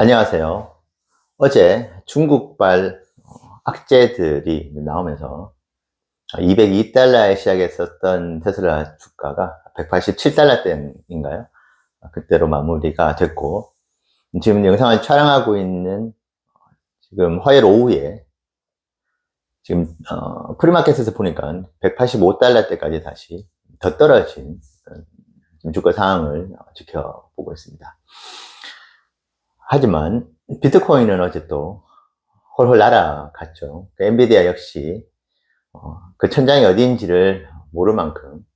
안녕하세요. 어제 중국발 악재들이 나오면서 202달러에 시작했었던 테슬라 주가가 187달러대인가요? 그때로 마무리가 됐고, 지금 영상을 촬영하고 있는 지금 화요일 오후에 지금 프리마켓에서 보니까 185달러대까지 다시 더 떨어진 주가 상황을 지켜보고 있습니다. 하지만 비트코인은 어제 또 홀홀 날아갔죠. 엔비디아 역시 그 천장이 어디인지를 모를 만큼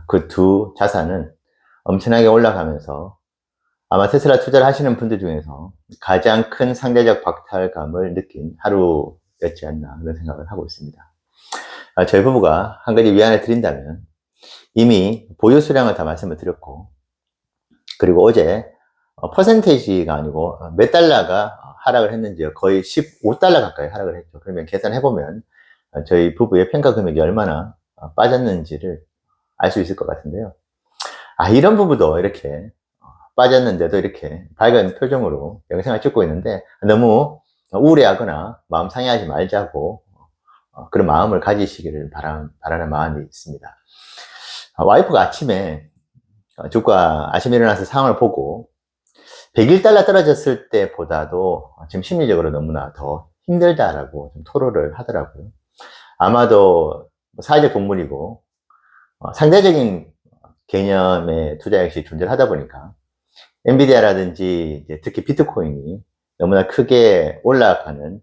그 두 자산은 엄청나게 올라가면서 아마 테슬라 투자를 하시는 분들 중에서 가장 큰 상대적 박탈감을 느낀 하루였지 않나 그런 생각을 하고 있습니다. 저희 부부가 한 가지 위안을 드린다면 이미 보유 수량을 다 말씀을 드렸고, 그리고 어제 퍼센테이지가 아니고 몇 달러가 하락을 했는지요. 거의 15달러 가까이 하락을 했죠. 그러면 계산해보면 저희 부부의 평가 금액이 얼마나 빠졌는지를 알 수 있을 것 같은데요. 이런 부부도 이렇게 빠졌는데도 이렇게 밝은 표정으로 영상을 찍고 있는데 너무 우울해하거나 마음 상해하지 말자고 그런 마음을 가지시기를 바라는 마음이 있습니다. 와이프가 아침에 주가 아침에 일어나서 상황을 보고 101달러 떨어졌을 때보다도 지금 심리적으로 너무나 더 힘들다라고 좀 토로를 하더라고요. 아마도 사회적 동물이고 상대적인 개념의 투자 역시 존재하다 보니까 엔비디아라든지 특히 비트코인이 너무나 크게 올라가는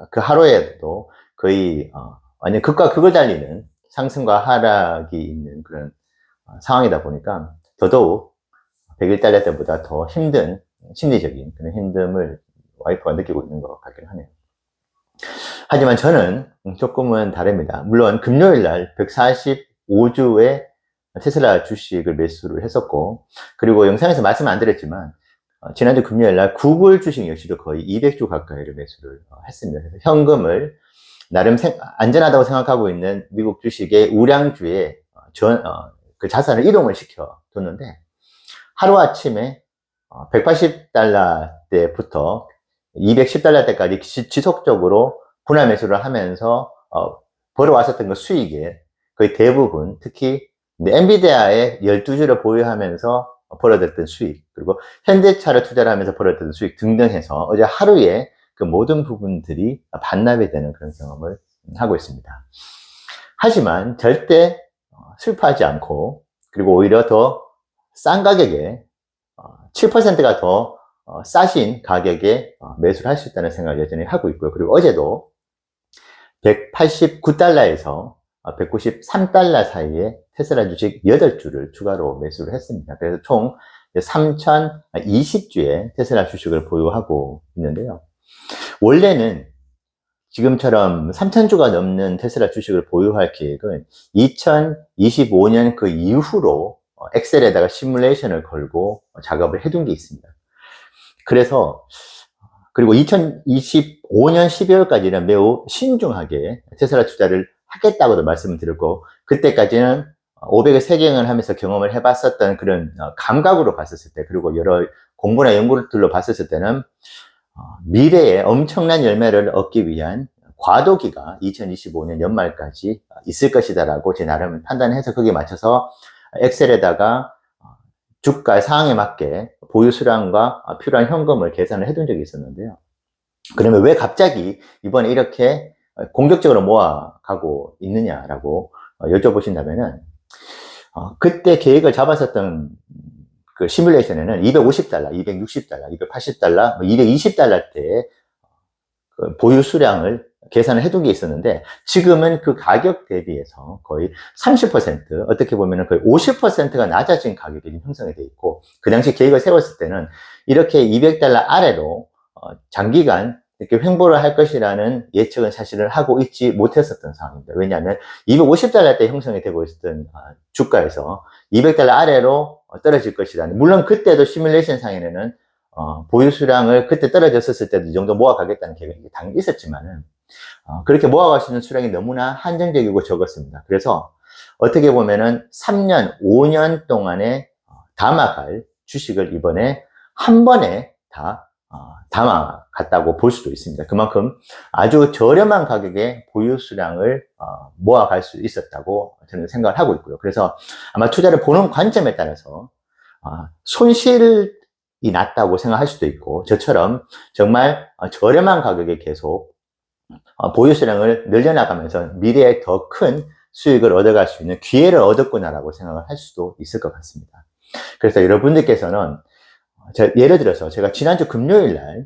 그 하루에도 거의 완전 극과 극을 달리는 상승과 하락이 있는 그런 상황이다 보니까 더더욱 101달러 때보다 더 힘든 심리적인 그런 힘듦을 와이프가 느끼고 있는 것 같긴 하네요. 하지만 저는 조금은 다릅니다. 물론 금요일 날 145주의 테슬라 주식을 매수를 했었고, 그리고 영상에서 말씀 안 드렸지만 지난주 금요일 날 구글 주식 역시도 거의 200주 가까이를 매수를 했습니다. 그래서 현금을 나름 안전하다고 생각하고 있는 미국 주식의 우량주에 그 자산을 이동을 시켜 뒀는데, 하루아침에 180달러 때부터 210달러 때까지 지속적으로 분할 매수를 하면서 벌어왔었던 그 수익의 거의 대부분, 특히 엔비디아의 12주를 보유하면서 벌어들였던 수익, 그리고 현대차를 투자를 하면서 벌어들였던 수익 등등 해서 어제 하루에 그 모든 부분들이 반납이 되는 그런 경험을 하고 있습니다. 하지만 절대 슬퍼하지 않고, 그리고 오히려 더 싼 가격에 7%가 더 싸신 가격에 매수를 할 수 있다는 생각을 여전히 하고 있고요. 그리고 어제도 189달러에서 193달러 사이에 테슬라 주식 8주를 추가로 매수를 했습니다. 그래서 총 3020주의 테슬라 주식을 보유하고 있는데요. 원래는 지금처럼 3000주가 넘는 테슬라 주식을 보유할 계획은 2025년 그 이후로 엑셀에다가 시뮬레이션을 걸고 작업을 해둔 게 있습니다. 그래서 그리고 2025년 12월까지는 매우 신중하게 테슬라 투자를 하겠다고도 말씀을 드렸고, 그때까지는 500을 세경을 하면서 경험을 해봤었던 그런 감각으로 봤었을 때, 그리고 여러 공부나 연구들로 봤었을 때는 미래에 엄청난 열매를 얻기 위한 과도기가 2025년 연말까지 있을 것이다라고 제 나름 판단해서 거기에 맞춰서 엑셀에다가 주가 상황에 맞게 보유 수량과 필요한 현금을 계산을 해둔 적이 있었는데요. 그러면 왜 갑자기 이번에 이렇게 공격적으로 모아가고 있느냐라고 여쭤보신다면은, 그때 계획을 잡았었던 그 시뮬레이션에는 250달러, 260달러, 280달러, 220달러대의 그 보유 수량을 계산을 해둔 게 있었는데, 지금은 그 가격 대비해서 거의 30%, 어떻게 보면 거의 50%가 낮아진 가격이 형성이 되어 있고, 그 당시 계획을 세웠을 때는 이렇게 200달러 아래로 장기간 이렇게 횡보를 할 것이라는 예측은 사실은 하고 있지 못했었던 상황입니다. 왜냐하면 250달러 때 형성이 되고 있었던 주가에서 200달러 아래로 떨어질 것이라는, 물론 그때도 시뮬레이션 상에는 보유 수량을 그때 떨어졌을 때도 이 정도 모아가겠다는 계획이 당연히 있었지만은 그렇게 모아갈 수 있는 수량이 너무나 한정적이고 적었습니다. 그래서 어떻게 보면은 3년, 5년 동안에 담아갈 주식을 이번에 한 번에 다 담아갔다고 볼 수도 있습니다. 그만큼 아주 저렴한 가격에 보유 수량을 모아갈 수 있었다고 저는 생각을 하고 있고요. 그래서 아마 투자를 보는 관점에 따라서 손실이 났다고 생각할 수도 있고, 저처럼 정말 저렴한 가격에 계속 보유 수량을 늘려나가면서 미래에 더 큰 수익을 얻어갈 수 있는 기회를 얻었구나라고 생각을 할 수도 있을 것 같습니다. 그래서 여러분들께서는 예를 들어서 제가 지난주 금요일 날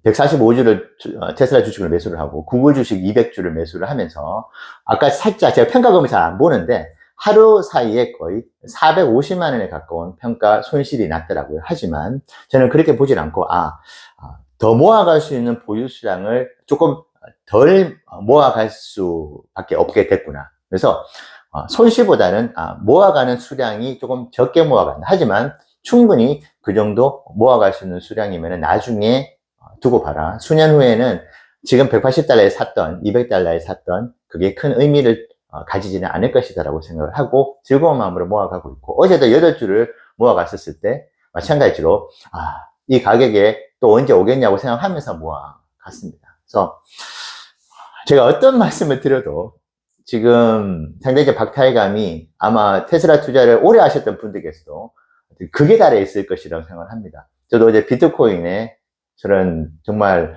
145주를 테슬라 주식을 매수를 하고 구글 주식 200주를 매수를 하면서, 아까 살짝 제가 평가금을 잘 안 보는데 하루 사이에 거의 450만 원에 가까운 평가 손실이 났더라고요. 하지만 저는 그렇게 보질 않고 더 모아갈 수 있는 보유 수량을 조금 덜 모아갈 수밖에 없게 됐구나. 그래서 손실보다는 모아가는 수량이 조금 적게 모아간다. 하지만 충분히 그 정도 모아갈 수 있는 수량이면 나중에 두고 봐라. 수년 후에는 지금 180달러에 샀던 200달러에 샀던 그게 큰 의미를 가지지는 않을 것이다라고 생각을 하고 즐거운 마음으로 모아가고 있고, 어제도 8주를 모아갔었을 때 마찬가지로 이 가격에 또 언제 오겠냐고 생각하면서 모아갔습니다. 그래서 제가 어떤 말씀을 드려도 지금 상대적 박탈감이 아마 테슬라 투자를 오래 하셨던 분들께서도 극에 달해 있을 것이라고 생각을 합니다. 저도 이제 비트코인에 저는 정말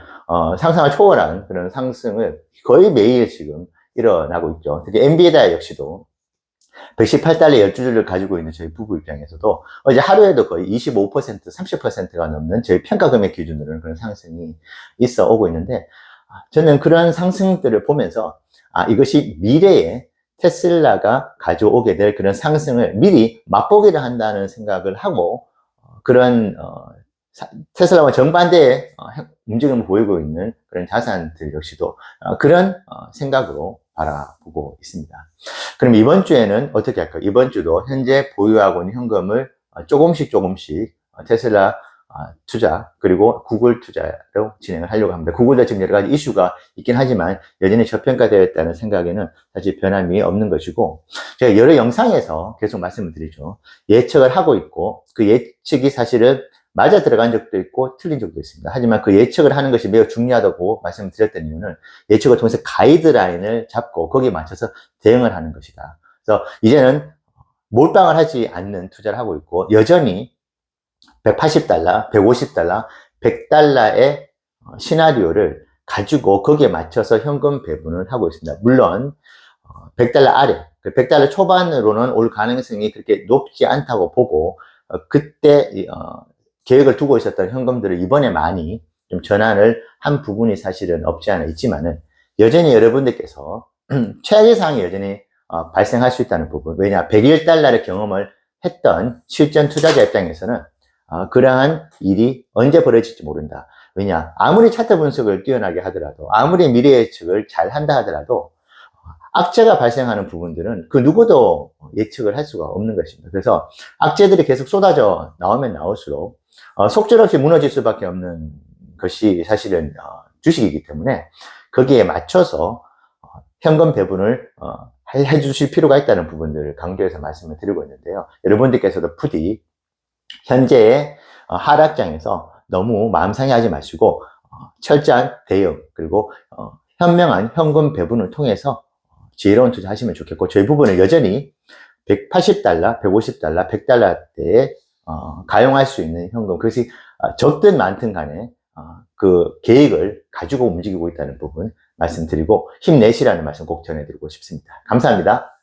상상을 초월한 그런 상승을 거의 매일 지금 일어나고 있죠. 특히 엔비디아 역시도 118달러 12주를 가지고 있는 저희 부부 입장에서도 어제 하루에도 거의 25%, 30%가 넘는 저희 평가 금액 기준으로는 그런 상승이 있어 오고 있는데, 저는 그런 상승들을 보면서 이것이 미래에 테슬라가 가져오게 될 그런 상승을 미리 맛보기를 한다는 생각을 하고, 그런 테슬라와 정반대의 움직임을 보이고 있는 그런 자산들 역시도 그런 생각으로 바라보고 있습니다. 그럼 이번 주에는 어떻게 할까요? 이번 주도 현재 보유하고 있는 현금을 조금씩 테슬라 투자 그리고 구글 투자로 진행을 하려고 합니다. 구글도 지금 여러 가지 이슈가 있긴 하지만 여전히 저평가되어 있다는 생각에는 사실 변함이 없는 것이고, 제가 여러 영상에서 계속 말씀을 드리죠. 예측을 하고 있고 그 예측이 사실은 맞아 들어간 적도 있고 틀린 적도 있습니다. 하지만 그 예측을 하는 것이 매우 중요하다고 말씀을 드렸던 이유는 예측을 통해서 가이드라인을 잡고 거기에 맞춰서 대응을 하는 것이다. 그래서 이제는 몰빵을 하지 않는 투자를 하고 있고, 여전히 180달러, 150달러, 100달러의 시나리오를 가지고 거기에 맞춰서 현금 배분을 하고 있습니다. 물론 100달러 아래, 100달러 초반으로는 올 가능성이 그렇게 높지 않다고 보고 그때 계획을 두고 있었던 현금들을 이번에 많이 좀 전환을 한 부분이 사실은 없지 않아 있지만은, 여전히 여러분들께서 최악의 상황이 여전히 발생할 수 있다는 부분. 왜냐, 101달러를 경험을 했던 실전 투자자 입장에서는 그러한 일이 언제 벌어질지 모른다. 왜냐, 아무리 차트 분석을 뛰어나게 하더라도, 아무리 미래 예측을 잘 한다 하더라도 악재가 발생하는 부분들은 그 누구도 예측을 할 수가 없는 것입니다. 그래서 악재들이 계속 쏟아져 나오면 나올수록 속절없이 무너질 수밖에 없는 것이 사실은 주식이기 때문에 거기에 맞춰서 현금 배분을 해주실 필요가 있다는 부분들을 강조해서 말씀을 드리고 있는데요. 여러분들께서도 부디 현재의 하락장에서 너무 마음 상해하지 마시고 철저한 대응 그리고 현명한 현금 배분을 통해서 지혜로운 투자 하시면 좋겠고, 저희 부분은 여전히 180달러, 150달러, 100달러대에 가용할 수 있는 현금, 그것이 적든 많든 간에 그 계획을 가지고 움직이고 있다는 부분 말씀드리고 힘내시라는 말씀 꼭 전해드리고 싶습니다. 감사합니다.